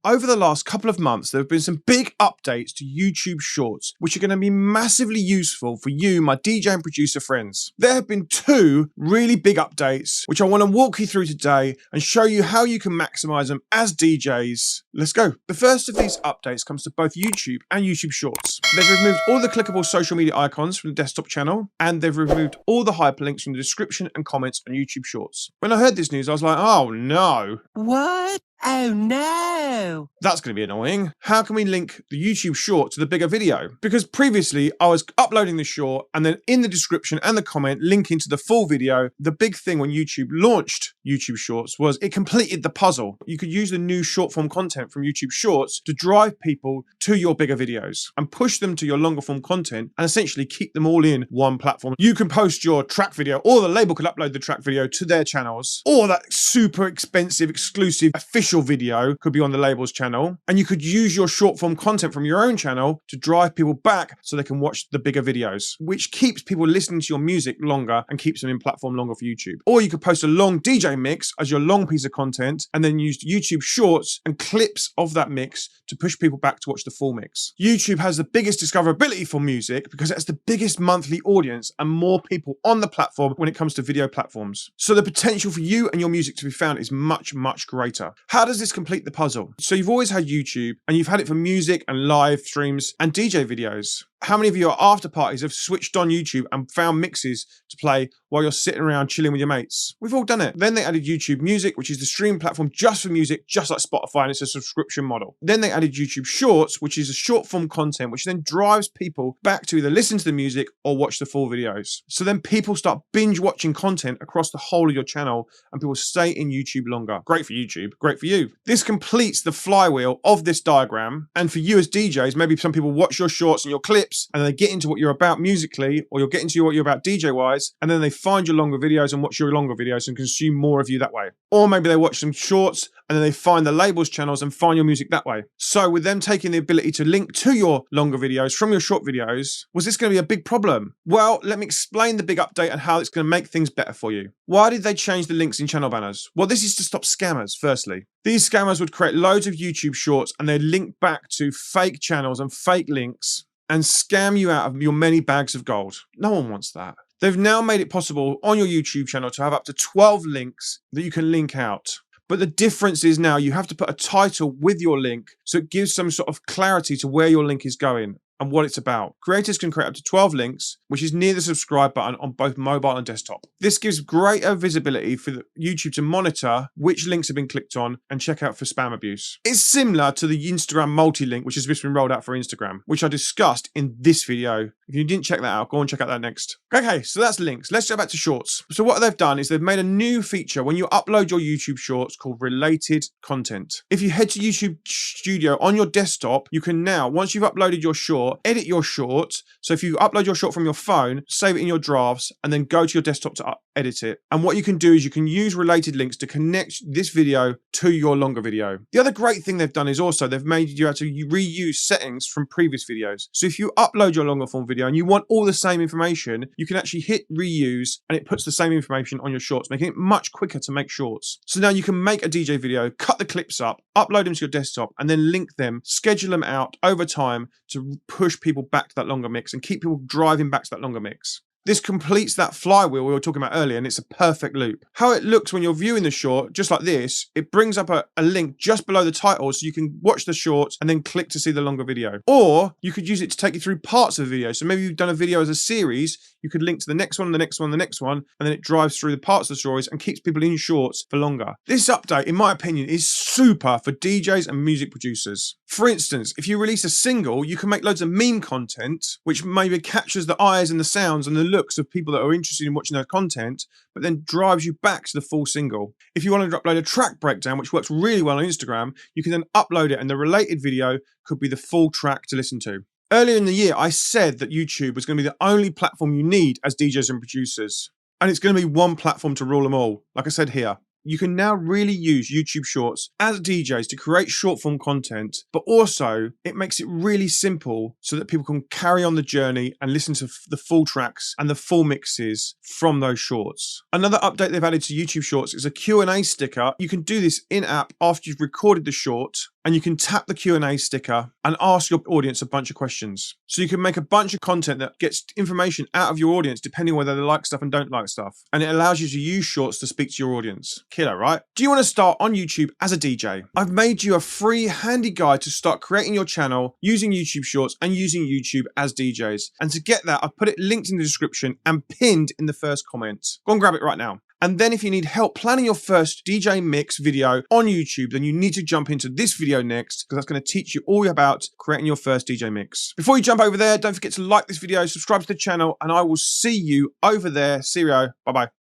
Over the last couple of months, there have been some big updates to YouTube Shorts, which are going to be massively useful for you, my DJ and producer friends. There have been two really big updates, which I want to walk you through today and show you how you can maximize them as DJs. Let's go. The first of these updates comes to both YouTube and YouTube Shorts. They've removed all the clickable social media icons from the desktop channel, and they've removed all the hyperlinks from the description and comments on YouTube Shorts. When I heard this news, I was like, oh no. What? Oh no! That's going to be annoying. How can we link the YouTube short to the bigger video? Because previously I was uploading the short and then in the description and the comment linking to the full video. The big thing when YouTube launched YouTube Shorts was it completed the puzzle. You could use the new short form content from YouTube Shorts to drive people to your bigger videos and push them to your longer form content and essentially keep them all in one platform. You can post your track video, or the label could upload the track video to their channels, or that super expensive exclusive official video could be on the label's channel, and you could use your short form content from your own channel to drive people back so they can watch the bigger videos, which keeps people listening to your music longer and keeps them in platform longer for YouTube. Or you could post a long DJ mix as your long piece of content and then use YouTube Shorts and clips of that mix to push people back to watch the full mix. YouTube has the biggest discoverability for music because it's the biggest monthly audience and more people on the platform when it comes to video platforms. So the potential for you and your music to be found is much, much greater. How does this complete the puzzle? So you've always had YouTube and you've had it for music and live streams and DJ videos. How many of you at after parties have switched on YouTube and found mixes to play while you're sitting around chilling with your mates? We've all done it. Then they added YouTube Music, which is the stream platform just for music, just like Spotify, and it's a subscription model. Then they added YouTube Shorts, which is a short form content, which then drives people back to either listen to the music or watch the full videos. So then people start binge watching content across the whole of your channel and people stay in YouTube longer. Great for YouTube, great for you. This completes the flywheel of this diagram. And for you as DJs, maybe some people watch your shorts and your clips and then they get into what you're about musically, or you'll get into what you're about DJ wise, and then they find your longer videos and watch your longer videos and consume more of you that way. Or maybe they watch some shorts and then they find the labels channels and find your music that way. So with them taking the ability to link to your longer videos from your short videos, was this going to be a big problem? Well, let me explain the big update and how it's going to make things better for you. Why did they change the links in channel banners? Well, this is to stop scammers, firstly. These scammers would create loads of YouTube shorts and they'd link back to fake channels and fake links and scam you out of your many bags of gold. No one wants that. They've now made it possible on your YouTube channel to have up to 12 links that you can link out. But the difference is now you have to put a title with your link so it gives some sort of clarity to where your link is going and what it's about. Creators can create up to 12 links, which is near the subscribe button on both mobile and desktop. This gives greater visibility for YouTube to monitor which links have been clicked on and check out for spam abuse. It's similar to the Instagram multi-link, which has just been rolled out for Instagram, which I discussed in this video. If you didn't check that out, go and check out that next. Okay, so that's links. Let's go back to shorts. So what they've done is they've made a new feature when you upload your YouTube shorts called related content. If you head to YouTube Studio on your desktop, you can now, once you've uploaded your short, edit your short. So if you upload your short from your phone, save it in your drafts and then go to your desktop to edit it. And what you can do is you can use related links to connect this video to your longer video. The other great thing they've done is also they've made you able to reuse settings from previous videos. So if you upload your longer form video and you want all the same information, you can actually hit reuse and it puts the same information on your shorts, making it much quicker to make shorts. So now you can make a DJ video, cut the clips up, upload them to your desktop and then link them, schedule them out over time to push people back to that longer mix and keep people driving back to that longer mix. This completes that flywheel we were talking about earlier, and it's a perfect loop. How it looks when you're viewing the short, just like this, it brings up a link just below the title so you can watch the short and then click to see the longer video. Or you could use it to take you through parts of the video. So maybe you've done a video as a series, you could link to the next one, the next one, the next one, and then it drives through the parts of the stories and keeps people in shorts for longer. This update, in my opinion, is super for DJs and music producers. For instance, if you release a single, you can make loads of meme content, which maybe captures the eyes and the sounds and the looks of people that are interested in watching their content, but then drives you back to the full single. If you wanted to upload a track breakdown, which works really well on Instagram, you can then upload it and the related video could be the full track to listen to. Earlier in the year, I said that YouTube was going to be the only platform you need as DJs and producers. And it's going to be one platform to rule them all, like I said here. You can now really use YouTube Shorts as DJs to create short form content, but also it makes it really simple so that people can carry on the journey and listen to the full tracks and the full mixes from those shorts. Another update they've added to YouTube Shorts is a Q&A sticker. You can do this in-app after you've recorded the short, and you can tap the Q&A sticker and ask your audience a bunch of questions. So you can make a bunch of content that gets information out of your audience depending on whether they like stuff and don't like stuff. And it allows you to use shorts to speak to your audience. Killer, right? Do you want to start on YouTube as a DJ? I've made you a free handy guide to start creating your channel using YouTube Shorts and using YouTube as DJs. And to get that, I've put it linked in the description and pinned in the first comment. Go and grab it right now. And then if you need help planning your first DJ mix video on YouTube, then you need to jump into this video next, because that's going to teach you all about creating your first DJ mix. Before you jump over there, don't forget to like this video, subscribe to the channel, and I will see you over there. See you. Bye-bye.